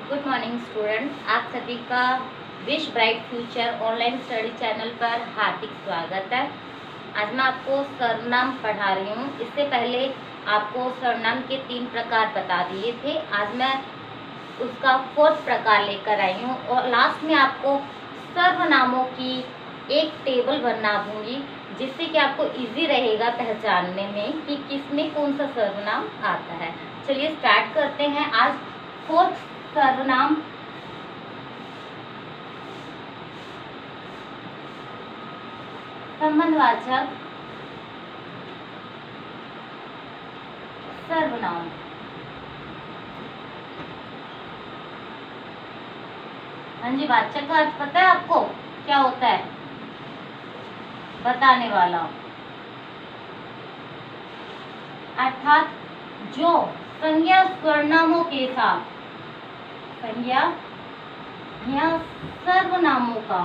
Good morning student, आप सभी का wish bright future online study channel पर हार्दिक स्वागत है। आज मैं आपको सर्वनाम पढ़ा रही हूँ। इससे पहले आपको सर्वनाम के 3 प्रकार बता दिए थे। आज मैं उसका 4th प्रकार लेकर आई हूँ और लास्ट में आपको सर्वनामों की एक टेबल बना दूंगी, जिससे कि आपको इजी रहेगा पहचानने में कि किसमें कौन सा सर्वनाम आता है। चलिए स्टार्ट करते हैं। आज 4th सर्वनाम संबंधवाचक सर्वनाम। हाँ जी, वाचक का अर्थ पता है आपको क्या होता है? बताने वाला, अर्थात जो संज्ञा सर्वनामों के साथ संज्ञा या सर्वनामों का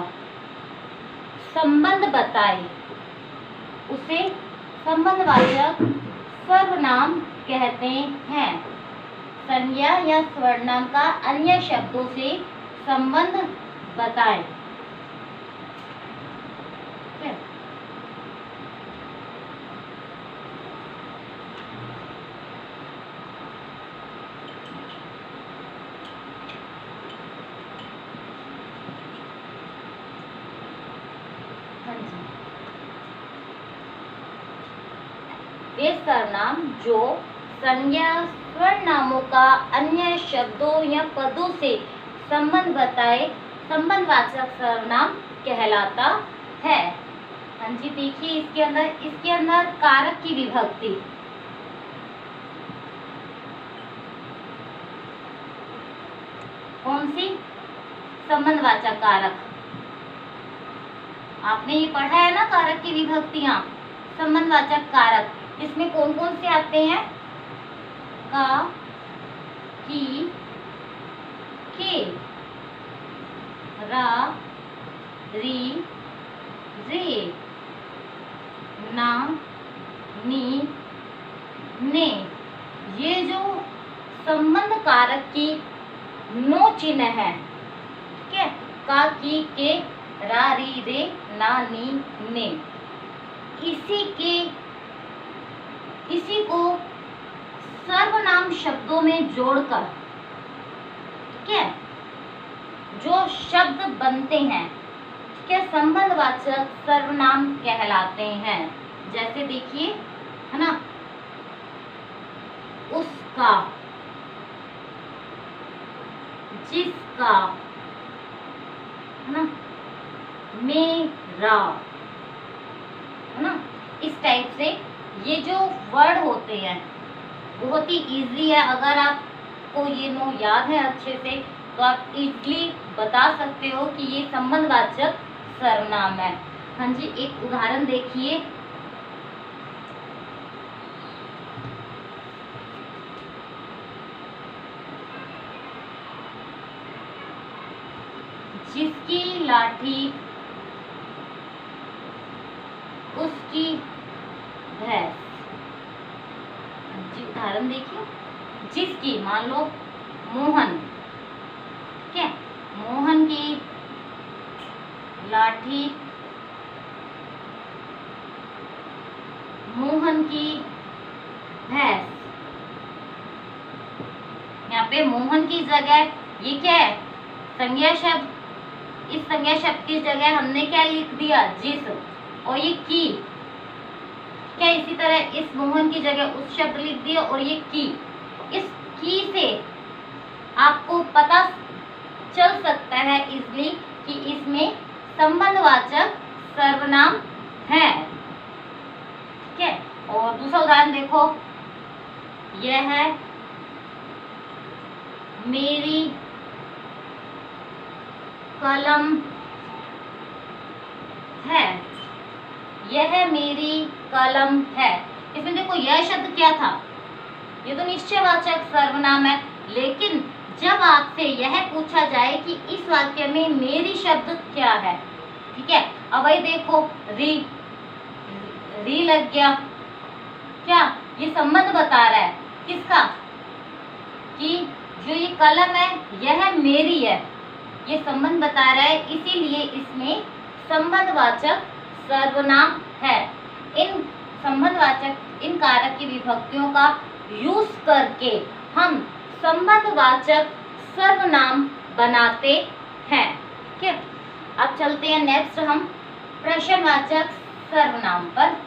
संबंध बताए उसे संबंधवाचक सर्वनाम कहते हैं। संज्ञा या सर्वनाम का अन्य शब्दों से संबंध बताएं। वे सर्वनाम जो संज्ञा सर्वनामों का अन्य शब्दों या पदों से संबंध बताए संबंधवाचक सर्वनाम कहलाता है। हाँ जी, देखिए इसके अंदर कारक की विभक्ति। कौन सी? संबंधवाचक कारक। आपने ये पढ़ा है ना, कारक की विभक्तियां, संबंधवाचक कारक। इसमें कौन कौन से आते हैं? का, की, के, रा, री, रे, ना, नी, ने। ये जो संबंध कारक की 9 चिन्ह है, ठीक है? का, की, के, रा, री, रे, ना, नी, ने। इसी को सर्वनाम शब्दों में जोड़कर, ठीक है, जो शब्द बनते हैं, ठीक है, संबंधवाचक सर्वनाम कहलाते हैं। जैसे देखिए, है ना, उसका, जिसका, है ना, मेरा, है ना। इस टाइप से ये जो वर्ड होते हैं बहुत ही इजी है। अगर आपको ये 9 याद है अच्छे से तो आप इजली बता सकते हो कि ये संबंधवाचक सर्वनाम है। हाँ जी, एक उदाहरण देखिए। जिसकी लाठी उसकी भैंस। जी, उदाहरण देखिए। जिसकी, मान लो मोहन, ठीक है, मोहन की लाठी मोहन की भैंस। यहाँ पे मोहन की जगह ये क्या है? संज्ञा शब्द। इस संज्ञा शब्द की जगह हमने क्या लिख दिया? जिस। और ये की, क्या इसी तरह इस मोहन की जगह उस शब्द लिख दिया और ये की। इस की से आपको पता चल सकता है इजली कि इसमें संबंधवाचक सर्वनाम है, ठीक है। और दूसरा उदाहरण देखो, यह है मेरी कलम है। यह मेरी कलम है। इसमें देखो, यह शब्द क्या था? ये तो निश्चयवाचक सर्वनाम है। लेकिन जब आपसे यह पूछा जाए कि इस वाक्य में मेरी शब्द क्या है, ठीक है, अब वही देखो, री लग गया। क्या ये संबंध बता रहा है? किसका? कि जो ये कलम है यह मेरी है, ये संबंध बता रहा है, इसीलिए इसमें संबंधवाचक सर्वनाम है। इन संबंधवाचक इन कारक की विभक्तियों का यूज करके हम संबंधवाचक सर्वनाम बनाते हैं। ठीक है, अब चलते हैं नेक्स्ट हम प्रश्नवाचक सर्वनाम पर।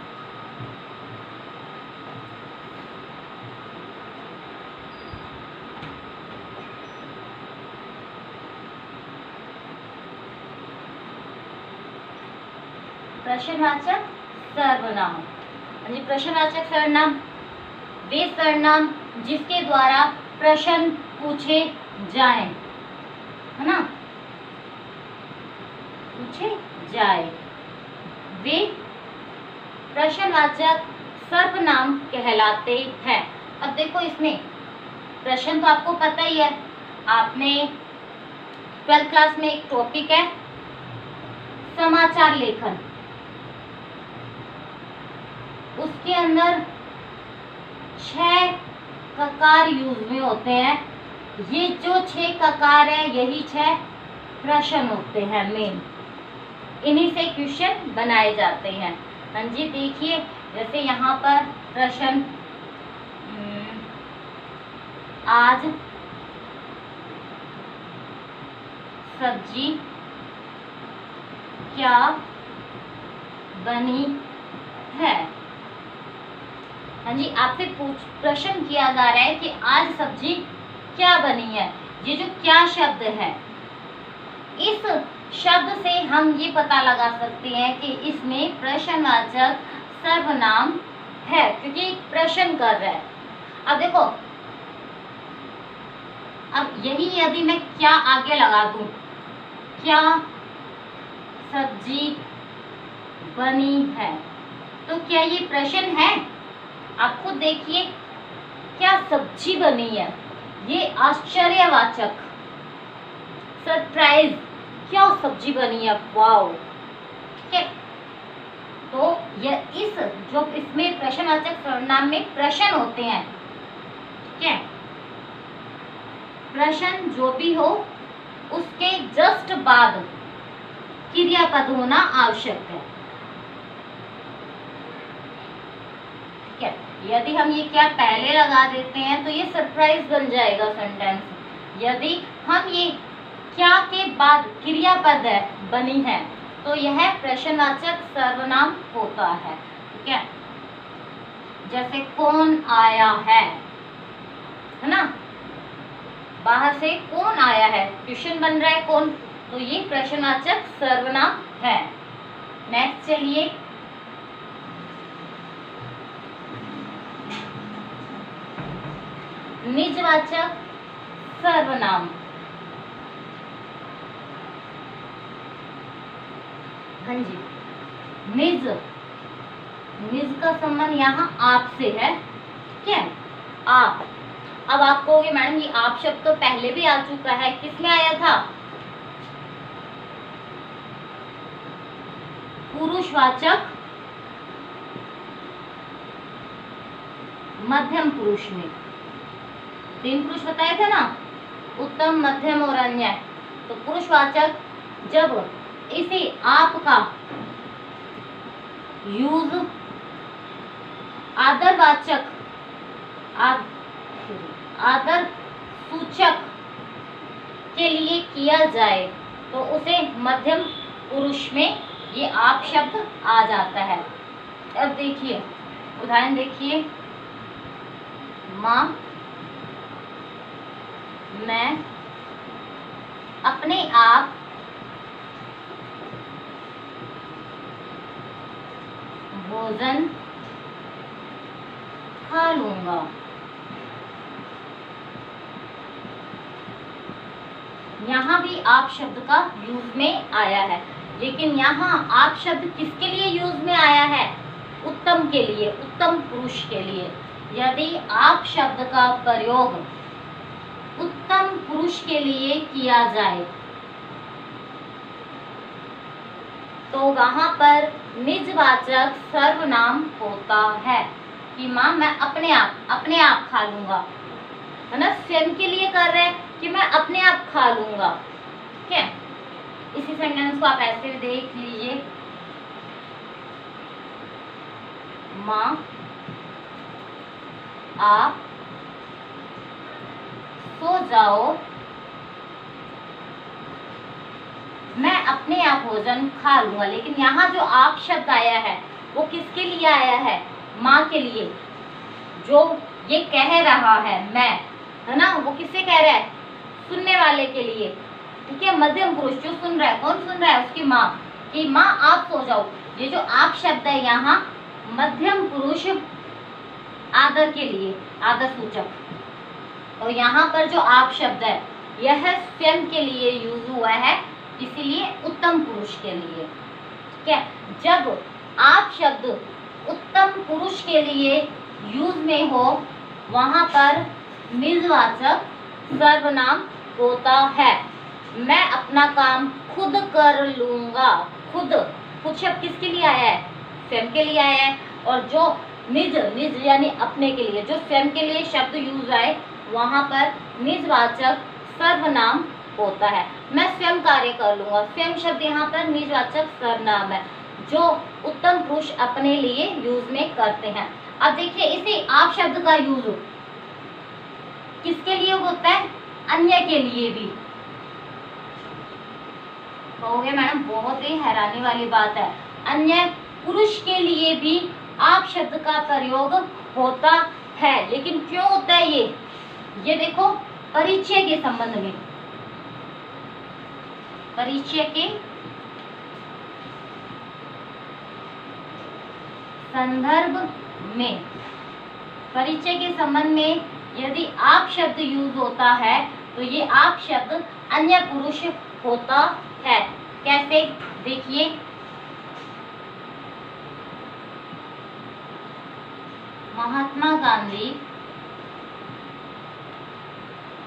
प्रश्नवाचक सर्वनाम, प्रश्नवाचक सर्वनाम वे सर्वनाम जिसके द्वारा प्रश्न पूछे जाएं, है ना, पूछे जाए, वे प्रश्नवाचक सर्वनाम कहलाते हैं। अब देखो इसमें प्रश्न तो आपको पता ही है, आपने 12th क्लास में एक टॉपिक है समाचार लेखन, उसके अंदर 6 ककार यूज में होते हैं। ये जो 6 ककार है यही 6 प्रश्न होते हैं मेन, इन्हीं से क्वेश्चन बनाए जाते हैं। हाँ जी, देखिए जैसे यहाँ पर प्रश्न आज सब्जी क्या बनी है। हाँ जी, आपसे प्रश्न किया जा रहा है कि आज सब्जी क्या बनी है। ये जो क्या शब्द है, इस शब्द से हम ये पता लगा सकते हैं कि इसमें प्रश्नवाचक सर्वनाम है, क्योंकि प्रश्न कर रहा है। अब देखो, अब यही यदि मैं क्या आगे लगा दूं, क्या सब्जी बनी है, तो क्या ये प्रश्न है? आप खुद देखिए, क्या सब्जी बनी है, ये आश्चर्यवाचक, सरप्राइज, क्या सब्जी बनी है, वाओ। ठीक है, तो यह इस जो इसमें प्रश्नवाचक सर्वनाम में प्रश्न होते हैं, ठीक है, प्रश्न जो भी हो उसके जस्ट बाद क्रियापद होना आवश्यक है। ठीक है, यदि हम ये क्या पहले लगा देते हैं तो ये सरप्राइज बन जाएगा सेंटेंस। यदि हम ये क्या के बाद क्रियापद है बनी है तो यह प्रश्नवाचक सर्वनाम होता है। ठीक है, जैसे कौन आया है ना, बाहर से कौन आया है, क्वेश्चन बन रहा है कौन, तो ये प्रश्नवाचक सर्वनाम है। नेक्स्ट चलिए, निजवाचक सर्वनाम। हाँ जी, निज, निज का संबंध यहाँ आप से है। ठीक है, आप। अब आप कहोगे मैडम ये आप शब्द तो पहले भी आ चुका है, किसमें आया था? पुरुषवाचक मध्यम पुरुष में। 3 पुरुष बताए थे ना, उत्तम, मध्यम और अन्य। तो पुरुषवाचक जब इसे आप का यूज आदरवाचक आदर सूचक के लिए किया जाए तो उसे मध्यम पुरुष में ये आप शब्द आ जाता है। अब देखिए उदाहरण देखिए, माँ मैं अपने आप भोजन खा लूंगा। यहाँ भी आप शब्द का यूज में आया है, लेकिन यहाँ आप शब्द किसके लिए यूज में आया है? उत्तम के लिए, उत्तम पुरुष के लिए। यदि आप शब्द का प्रयोग उत्तम पुरुष के लिए किया जाए तो वहां पर निजवाचक सर्वनाम होता है कि माँ मैं अपने आप खा लूंगा। है ना, स्वयं के लिए कर रहे हैं कि मैं अपने आप खा लूंगा। ठीक है, इसी सेंटेंस को आप ऐसे देख लीजिए, माँ आप सो जाओ, मैं अपने आप भोजन खा लूंगा। लेकिन यहाँ जो आप शब्द आया है वो किसके लिए आया है? माँ के लिए। जो ये कह रहा है मैं, है ना, वो किससे कह रहा है? सुनने वाले के लिए। ठीक है, मध्यम पुरुष जो सुन रहा है, कौन सुन रहा है? उसकी माँ, कि माँ आप सो जाओ। ये जो आप शब्द है यहाँ मध्यम पुरुष आदर के लिए, आदर सूचक। और यहाँ पर जो आप शब्द है यह स्वयं के लिए यूज हुआ है, इसीलिए उत्तम पुरुष के लिए। ठीक है, जब आप शब्द उत्तम पुरुष के लिए यूज में हो वहां पर निजवाचक सर्वनाम होता है। मैं अपना काम खुद कर लूंगा। खुद, खुद शब्द किसके लिए आया है? स्वयं के लिए आया है। और जो निज, निज यानी अपने के लिए, जो स्वयं के लिए शब्द यूज आए वहां पर निजवाचक सर्वनाम होता है। मैं स्वयं कार्य कर लूंगा। स्वयं शब्द यहाँ पर निजवाचक सर्वनाम है जो उत्तम पुरुष अपने लिए यूज में करते हैं। अब देखिए, इसी आप शब्द का यूज किसके लिए होता है? अन्य के लिए भी। कहोगे मैडम बहुत ही हैरानी वाली बात है, अन्य पुरुष के लिए भी आप शब्द का प्रयोग होता है। लेकिन क्यों होता है ये देखो, परिचय के संबंध में, परिचय के संदर्भ में, परिचय के संबंध में यदि आप शब्द यूज होता है तो ये आप शब्द अन्य पुरुष होता है। कैसे? देखिए, महात्मा गांधी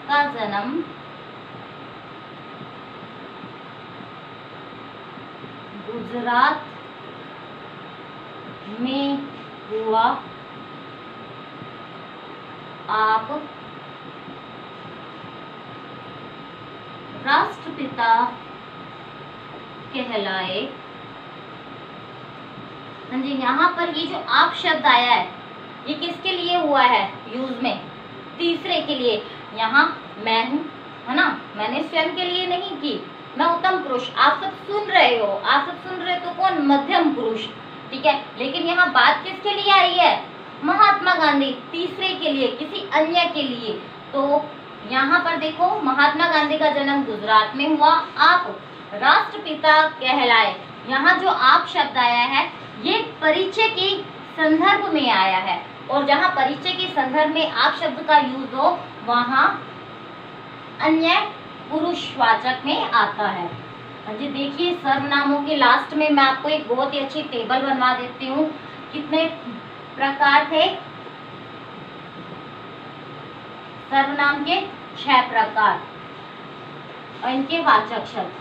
का जन्म गुजरात में हुआ। आप राष्ट्रपिता कहलाए। हाँ जी, यहाँ पर ये जो आप शब्द आया है ये किसके लिए हुआ है यूज में? तीसरे के लिए। यहाँ मैं हूँ, है ना, मैंने स्वयं के लिए नहीं की, मैं उत्तम पुरुष। आप सब सुन रहे हो, आप सब सुन रहे हो तो कौन? मध्यम पुरुष। ठीक है, लेकिन यहाँ बात किसके लिए आई है? महात्मा गांधी, तीसरे के लिए, किसी अन्य के लिए। तो यहाँ पर देखो, महात्मा गांधी का जन्म गुजरात में हुआ, आप राष्ट्रपिता कहलाए। यहाँ जो आप शब्द आया है ये परिचय के संदर्भ में आया है, और जहाँ परिचय के संदर्भ में आप शब्द का यूज हो वहाँ अन्य पुरुषवाचक में आता है। जी देखिए, सर्वनामों के लास्ट में मैं आपको एक बहुत ही अच्छी टेबल बनवा देती हूँ। कितने प्रकार थे? सर्वनाम के 6 प्रकार और इनके वाचक शब्द।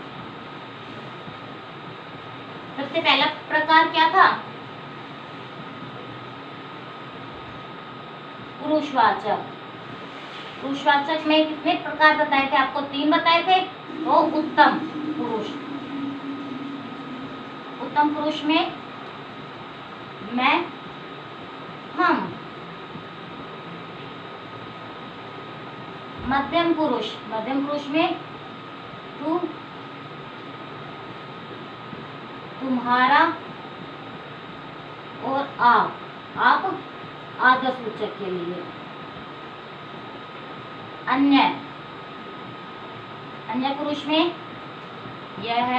सबसे पहला प्रकार क्या था? पुरुषवाचक। पुरुषवाचक में कितने प्रकार बताए थे आपको? 3 बताए थे। तो उत्तम पुरुष, उत्तम पुरुष में मैं, हम। मध्यम पुरुष, मध्यम पुरुष में तू, तुम्हारा और आप आदर सूचक के लिए। अन्य, अन्य पुरुष में यह,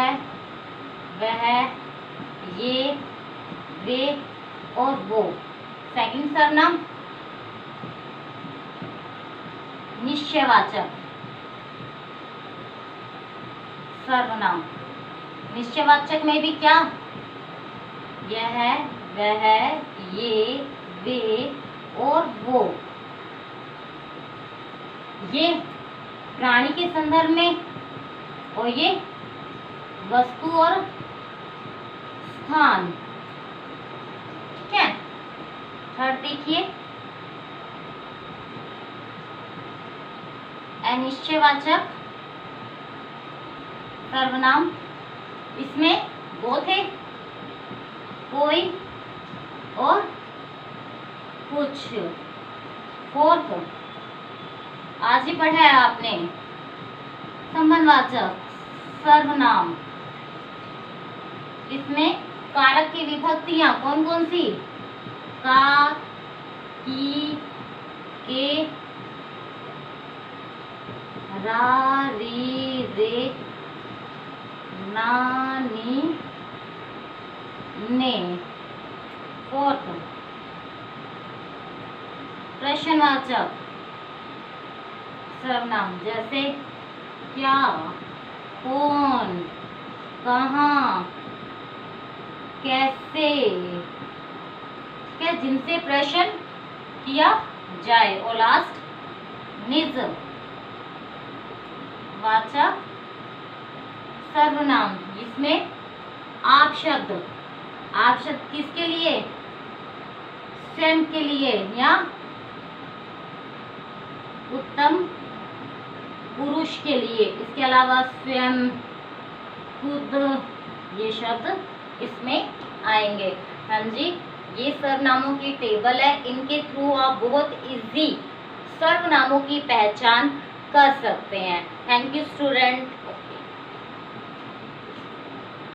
वह, ये, वे और वो। सेकंड सर्वनाम निश्चयवाचक सर्वनाम। निश्चयवाचक में भी क्या? यह, वह, ये, वे और वो। ये प्राणी के संदर्भ में और ये वस्तु और स्थान। ठीक है। थर्ड देखिए, अनिश्चयवाचक सर्वनाम, इसमें दो थे, कोई और कुछ। फोर्थ आज ही पढ़ा है आपने, संबंधवाचक सर्वनाम, इसमें कारक की विभक्तियां कौन कौन सी? का, की, के, रा, री, रे, ना, नी, ने। फोर्थ प्रश्नवाचक सर्वनाम, जैसे क्या, कौन, कहाँ, कैसे, क्या जिनसे प्रश्न किया जाए। और लास्ट निज वाचक सर्वनाम, जिसमें आप शब्द किसके लिए? स्वयं के लिए या उत्तम पुरुष के लिए। इसके अलावा स्वयं, खुद, ये शब्द इसमें आएंगे। हाँ जी, ये सर्वनामों की टेबल है, इनके थ्रू आप बहुत इजी सर्वनामों की पहचान कर सकते हैं। Thank you student.